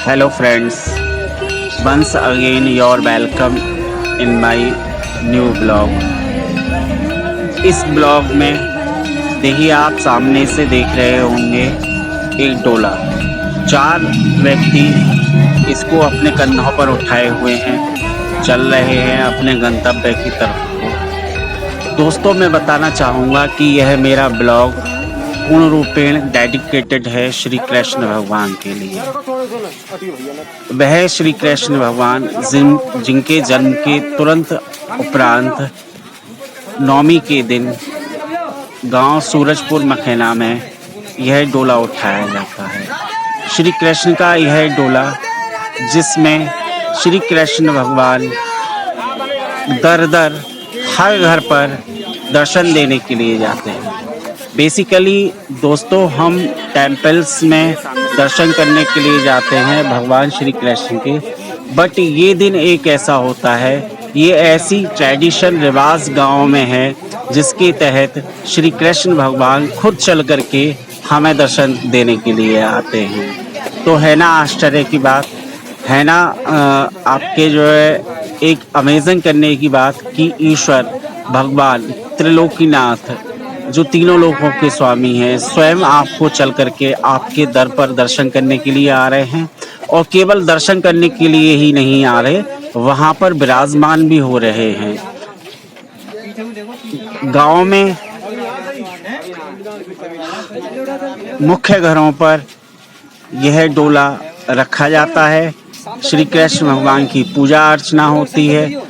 Hello friends, once again you're welcome in my new blog। इस blog में देखिए आप सामने से देख रहे होंगे एक डोला। 4 व्यक्ति इसको अपने कंधों पर उठाए हुए हैं, चल रहे हैं अपने गंतव्य की तरफ को। दोस्तों मैं बताना चाहूँगा कि यह मेरा ब्लॉग पूर्ण रूपेण डेडिकेटेड है श्री कृष्ण भगवान के लिए। वह श्री कृष्ण भगवान जिनके जन्म के तुरंत उपरांत नवमी के दिन गांव सूरजपुर मखैना में यह डोला उठाया जाता है। श्री कृष्ण का यह डोला जिसमें श्री कृष्ण भगवान दर दर हर घर पर दर्शन देने के लिए जाते हैं। बेसिकली दोस्तों हम टेम्पल्स में दर्शन करने के लिए जाते हैं भगवान श्री कृष्ण के, बट ये दिन एक ऐसा होता है, ये ऐसी ट्रेडिशन रिवाज गांव में है जिसके तहत श्री कृष्ण भगवान खुद चल करके हमें दर्शन देने के लिए आते हैं। तो है ना आश्चर्य की बात, है ना आपके जो है एक अमेजिंग करने की बात कि ईश्वर भगवान त्रिलोकीनाथ जो तीनों लोकों के स्वामी हैं स्वयं आपको चल करके आपके दर पर दर्शन करने के लिए आ रहे हैं। और केवल दर्शन करने के लिए ही नहीं आ रहे, वहाँ पर विराजमान भी हो रहे हैं। गांव में मुख्य घरों पर यह डोला रखा जाता है, श्री कृष्ण भगवान की पूजा अर्चना होती है।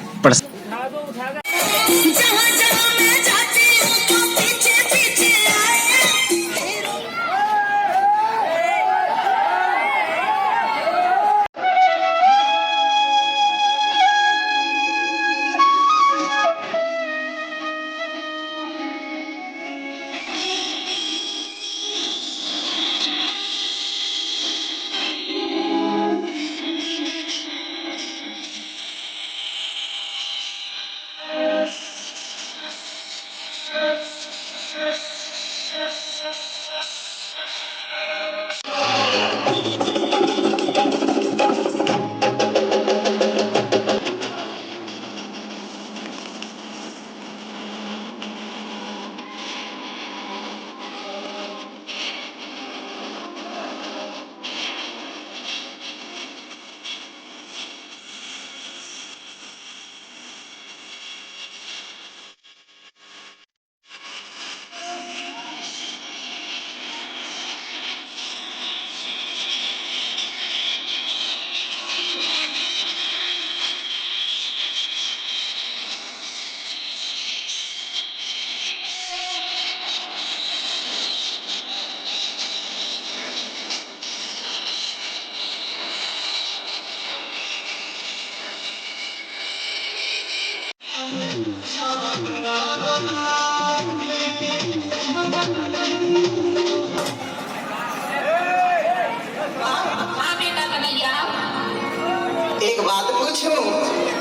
एक बात पूछूं?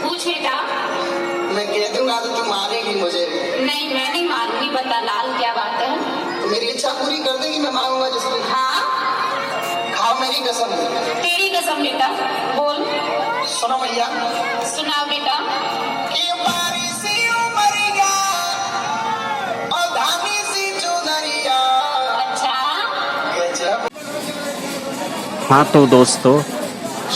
पूछ बेटा। मैं कह दूंगा तो तुम मारेगी मुझे? नहीं मैं नहीं मारूंगी, बता लाल क्या बात है? तो मेरी इच्छा पूरी कर देगी, मैं मांगूंगा जिसको। हाँ खाओ मेरी कसम। तेरी कसम बेटा, बोल। सुनो भैया। सुना बेटा। कि बारी सी उमरिया और धामी सी चुनरिया। अच्छा गजब। हाँ तो दोस्तों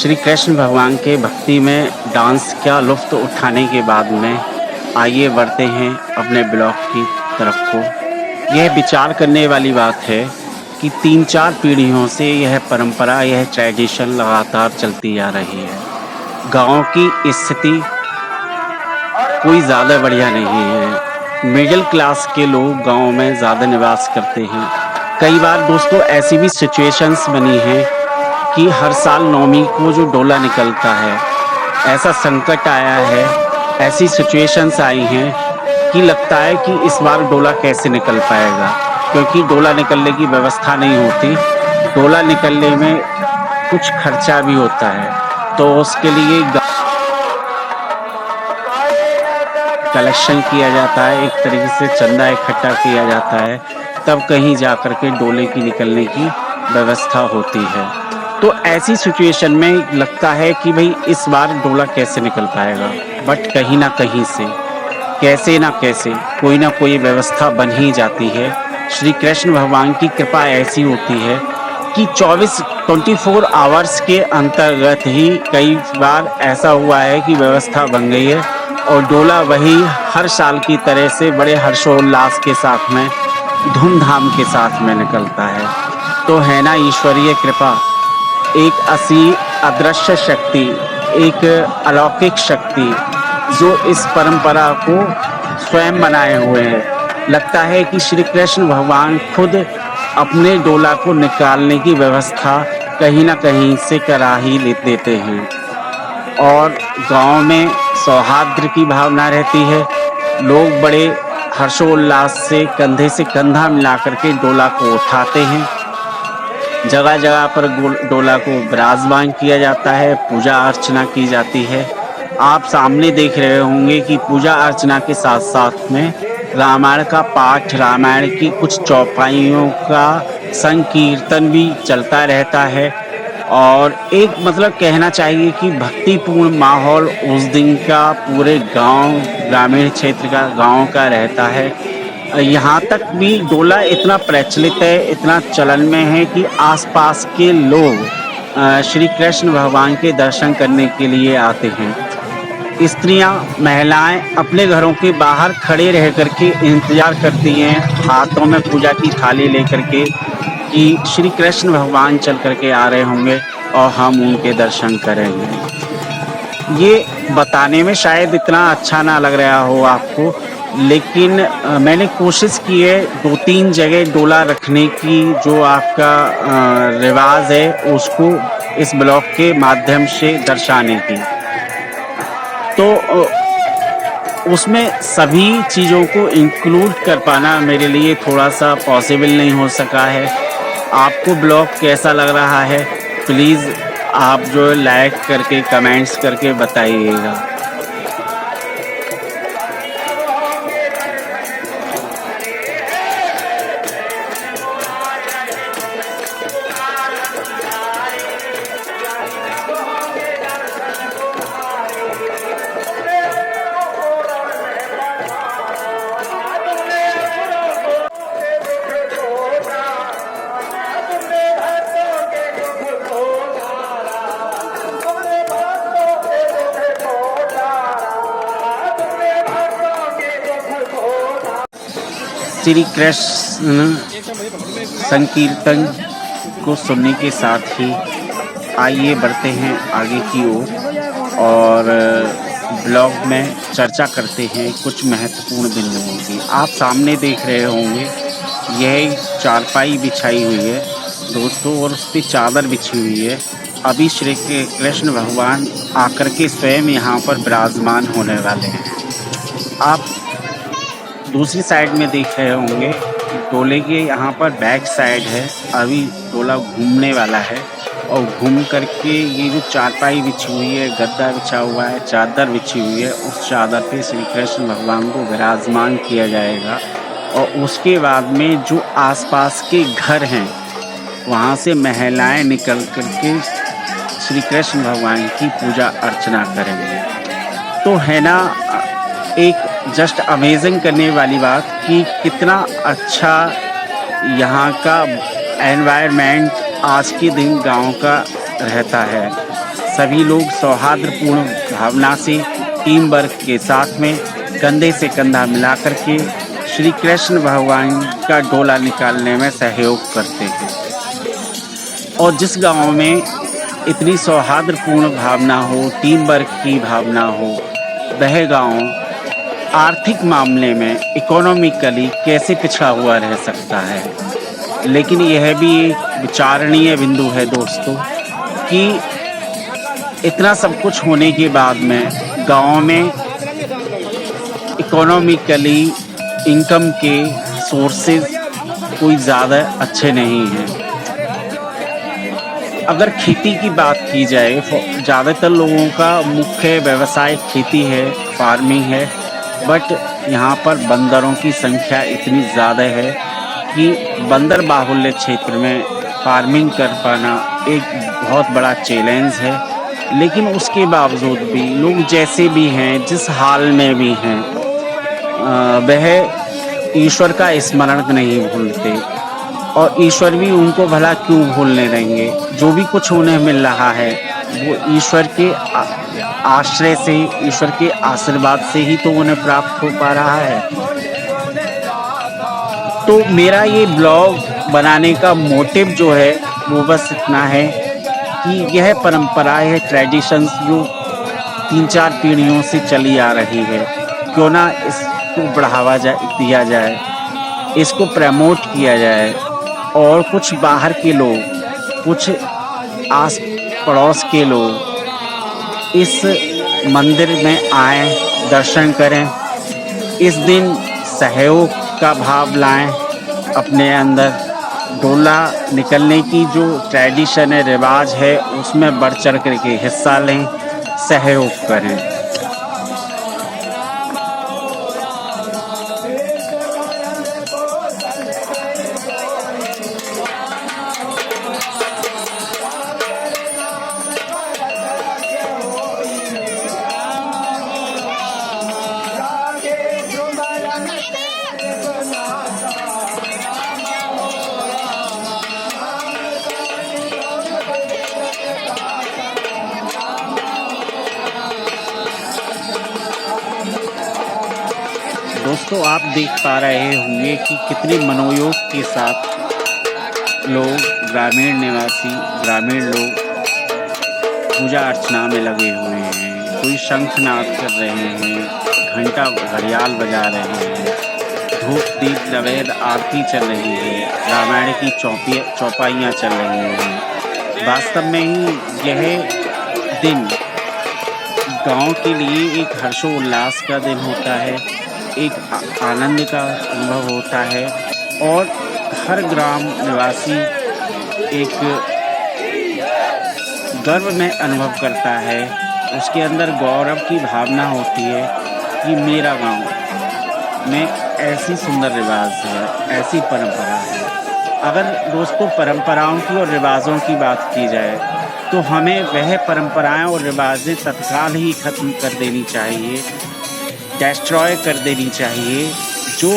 श्री कृष्ण भगवान के भक्ति में डांस का लुत्फ़ उठाने के बाद में आइए बढ़ते हैं अपने ब्लॉग की तरफ को। यह विचार करने वाली बात है कि 3-4 पीढ़ियों से यह परंपरा, यह ट्रेडिशन लगातार चलती आ रही है। गांव की स्थिति कोई ज़्यादा बढ़िया नहीं है, मिडिल क्लास के लोग गांव में ज़्यादा निवास करते हैं। कई बार दोस्तों ऐसी भी सिचुएशंस बनी हैं कि हर साल नवमी को जो डोला निकलता है, ऐसा संकट आया है, ऐसी सिचुएशंस आई हैं कि लगता है कि इस बार डोला कैसे निकल पाएगा, क्योंकि डोला निकलने की व्यवस्था नहीं होती। डोला निकलने में कुछ खर्चा भी होता है, तो उसके लिए कलेक्शन किया जाता है, एक तरीके से चंदा इकट्ठा किया जाता है, तब कहीं जा कर के डोले की निकलने की व्यवस्था होती है। तो ऐसी सिचुएशन में लगता है कि भाई इस बार डोला कैसे निकल पाएगा, बट कहीं ना कहीं से कैसे ना कैसे कोई ना कोई व्यवस्था बन ही जाती है। श्री कृष्ण भगवान की कृपा ऐसी होती है कि 24 आवर्स के अंतर्गत ही कई बार ऐसा हुआ है कि व्यवस्था बन गई है और डोला वही हर साल की तरह से बड़े हर्षोल्लास के साथ में धूमधाम के साथ में निकलता है। तो है ना ईश्वरीय कृपा, एक असी अदृश्य शक्ति, एक अलौकिक शक्ति जो इस परंपरा को स्वयं बनाए हुए हैं। लगता है कि श्री कृष्ण भगवान खुद अपने डोला को निकालने की व्यवस्था कहीं ना कहीं से करा ही देते हैं और गांव में सौहार्द की भावना रहती है। लोग बड़े हर्षोल्लास से कंधा मिला करके डोला को उठाते हैं। जगह जगह पर डोला को विराजमान किया जाता है, पूजा अर्चना की जाती है। आप सामने देख रहे होंगे कि पूजा अर्चना के साथ साथ में रामायण का पाठ, रामायण की कुछ चौपाइयों का संकीर्तन भी चलता रहता है और एक मतलब कहना चाहिए कि भक्तिपूर्ण माहौल उस दिन का पूरे गांव, ग्रामीण क्षेत्र का गांव का रहता है। यहाँ तक भी डोला इतना प्रचलित है, इतना चलन में है कि आसपास के लोग श्री कृष्ण भगवान के दर्शन करने के लिए आते हैं। स्त्रियां, महिलाएं अपने घरों के बाहर खड़े रह करके इंतजार करती हैं, हाथों में पूजा की थाली लेकर के कि श्री कृष्ण भगवान चल करके आ रहे होंगे और हम उनके दर्शन करेंगे। ये बताने में शायद इतना अच्छा ना लग रहा हो आपको, लेकिन मैंने कोशिश की है 2-3 जगह डोला रखने की, जो आपका रिवाज है उसको इस ब्लॉग के माध्यम से दर्शाने की। तो उसमें सभी चीज़ों को इंक्लूड कर पाना मेरे लिए थोड़ा सा पॉसिबल नहीं हो सका है। आपको ब्लॉग कैसा लग रहा है प्लीज़ आप जो लाइक करके कमेंट्स करके बताइएगा। श्री कृष्ण संकीर्तन को सुनने के साथ ही आइए बढ़ते हैं आगे की ओर और ब्लॉग में चर्चा करते हैं कुछ महत्वपूर्ण बिंदुओं की। आप सामने देख रहे होंगे यह चारपाई बिछाई हुई है दोस्तों और उस पर चादर बिछी हुई है। अभी श्री कृष्ण भगवान आकर के स्वयं यहाँ पर विराजमान होने वाले हैं। आप दूसरी साइड में देख रहे होंगे डोले के यहाँ पर बैक साइड है, अभी डोला घूमने वाला है और घूम करके ये जो चारपाई बिछी हुई है, गद्दा बिछा हुआ है, चादर बिछी हुई है, उस चादर पे श्री कृष्ण भगवान को विराजमान किया जाएगा। और उसके बाद में जो आसपास के घर हैं वहाँ से महिलाएं निकल करके श्री कृष्ण भगवान की पूजा अर्चना करेंगे। तो है ना एक जस्ट अमेजिंग करने वाली बात कि कितना अच्छा यहाँ का एनवायरनमेंट आज के दिन गांव का रहता है। सभी लोग सौहार्दपूर्ण भावना से टीम वर्क के साथ में कंधे से कंधा मिला करके श्री कृष्ण भगवान का डोला निकालने में सहयोग करते हैं। और जिस गांव में इतनी सौहार्दपूर्ण भावना हो, टीम वर्क की भावना हो, वह गांव आर्थिक मामले में इकोनॉमिकली कैसे पिछड़ा हुआ रह सकता है। लेकिन यह भी एक विचारणीय बिंदु है दोस्तों कि इतना सब कुछ होने के बाद में गांव में इकोनॉमिकली इनकम के सोर्सेज कोई ज़्यादा अच्छे नहीं हैं। अगर खेती की बात की जाए, ज़्यादातर लोगों का मुख्य व्यवसाय खेती है, फार्मिंग है, बट यहाँ पर बंदरों की संख्या इतनी ज़्यादा है कि बंदर बाहुल्य क्षेत्र में फार्मिंग कर पाना एक बहुत बड़ा चैलेंज है, लेकिन उसके बावजूद भी लोग जैसे भी हैं, जिस हाल में भी हैं, वह ईश्वर का स्मरण नहीं भूलते, और ईश्वर भी उनको भला क्यों भूलने देंगे। जो भी कुछ उन्हें मिल रहा है वो ईश्वर के आश्रय से, ईश्वर के आशीर्वाद से ही तो उन्हें प्राप्त हो पा रहा है। तो मेरा ये ब्लॉग बनाने का मोटिव जो है वो बस इतना है कि यह परंपराएं है, ट्रेडिशंस जो 3-4 पीढ़ियों से चली आ रही है, क्यों ना इसको बढ़ावा दिया जाए, इसको प्रमोट किया जाए, और कुछ बाहर के लोग, कुछ आस पड़ोस के लोग इस मंदिर में आएं, दर्शन करें, इस दिन सहयोग का भाव लाएं अपने अंदर, डोला निकलने की जो ट्रेडिशन है, रिवाज है, उसमें बढ़ चढ़ करके हिस्सा लें, सहयोग करें। दोस्तों, आप देख पा रहे होंगे कि कितने मनोयोग के साथ लोग, ग्रामीण लोग पूजा अर्चना में लगे हुए हैं। कोई शंखनाद कर रहे हैं, घंटा घड़ियाल बजा रहे हैं, धूप दीप नवेद आरती चल रही है, रामायण की चौपाइयाँ चल रही हैं। वास्तव में ही यह दिन गांव के लिए एक हर्षोल्लास का दिन होता है, एक आनंद का अनुभव होता है, और हर ग्राम निवासी एक गर्व में अनुभव करता है। उसके अंदर गौरव की भावना होती है कि मेरा गांव में ऐसी सुंदर रिवाज है, ऐसी परंपरा है। अगर दोस्तों परंपराओं की और रिवाजों की बात की जाए तो हमें वह परंपराएं और रिवाजें तत्काल ही खत्म कर देनी चाहिए, डिस्ट्रॉय कर देनी चाहिए, जो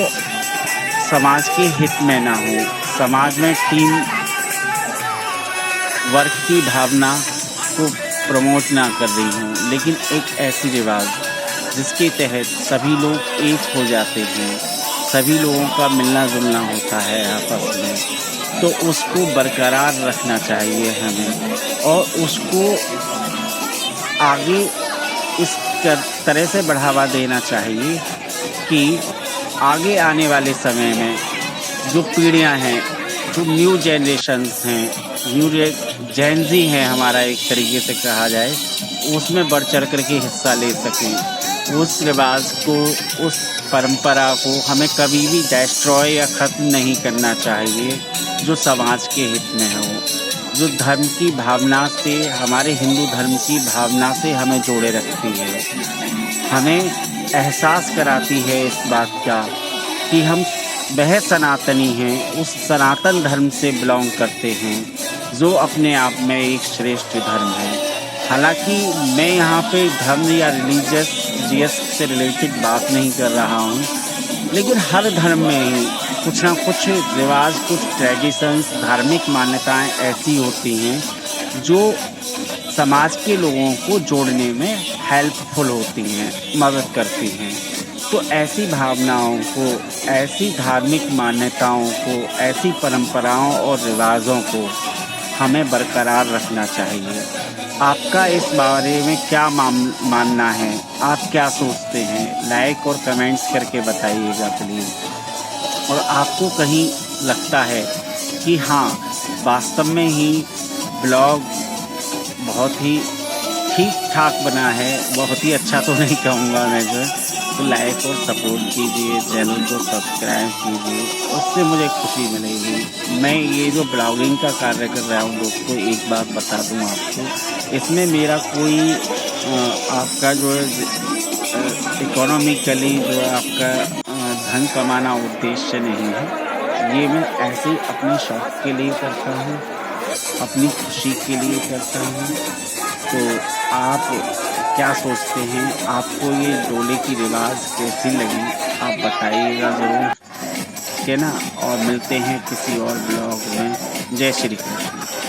समाज के हित में ना हो, समाज में टीम वर्क की भावना को प्रमोट ना कर रही हूँ, लेकिन एक ऐसी रिवाज जिसके तहत सभी लोग एक हो जाते हैं, सभी लोगों का मिलना जुलना होता है आपस में, तो उसको बरकरार रखना चाहिए हमें, और उसको आगे इस तरह से बढ़ावा देना चाहिए कि आगे आने वाले समय में जो पीढ़ियां हैं, जो न्यू जनरेशन्स हैं, न्यू जेन ज़ी हैं हमारा एक तरीके से कहा जाए, उसमें बढ़ चढ़ कर के हिस्सा ले सकें। उस रिवाज को, उस परंपरा को हमें कभी भी डिस्ट्रॉय या ख़त्म नहीं करना चाहिए, जो समाज के हित में हो, जो धर्म की भावना से, हमारे हिंदू धर्म की भावना से हमें जोड़े रखती है, हमें एहसास कराती है इस बात का कि हम वह सनातनी हैं, उस सनातन धर्म से बिलोंग करते हैं जो अपने आप में एक श्रेष्ठ धर्म है। हालांकि मैं यहाँ पे धर्म या रिलीजियस से रिलेटेड बात नहीं कर रहा हूँ, लेकिन हर धर्म में ही कुछ ना कुछ रिवाज, कुछ ट्रेडिशंस, धार्मिक मान्यताएं ऐसी होती हैं जो समाज के लोगों को जोड़ने में हेल्पफुल होती हैं, मदद करती हैं। तो ऐसी भावनाओं को, ऐसी धार्मिक मान्यताओं को, ऐसी परंपराओं और रिवाजों को हमें बरकरार रखना चाहिए। आपका इस बारे में क्या मानना है? आप क्या सोचते हैं? लाइक और कमेंट्स करके बताइएगा प्लीज़। और आपको कहीं लगता है कि हाँ, वास्तव में ही ब्लॉग बहुत ही ठीक ठाक बना है, बहुत ही अच्छा तो नहीं कहूँगा मैं जो, तो लाइक और सपोर्ट कीजिए, चैनल को सब्सक्राइब कीजिए, उससे मुझे खुशी मिलेगी। मैं ये जो ब्लॉगिंग का कार्य कर रहा हूँ दोस्तों, एक बात बता दूँ आपको, इसमें मेरा कोई आपका जो है इकोनॉमिकली जो है आपका धन कमाना उद्देश्य नहीं है। ये मैं ऐसे ही अपने शौक़ के लिए करता हूँ, अपनी खुशी के लिए करता हूँ। तो आप क्या सोचते हैं, आपको ये डोले की रिवाज कैसी लगी, आप बताइएगा ज़रूर, ठीक है ना। और मिलते हैं किसी और ब्लॉग में। जय श्री कृष्ण।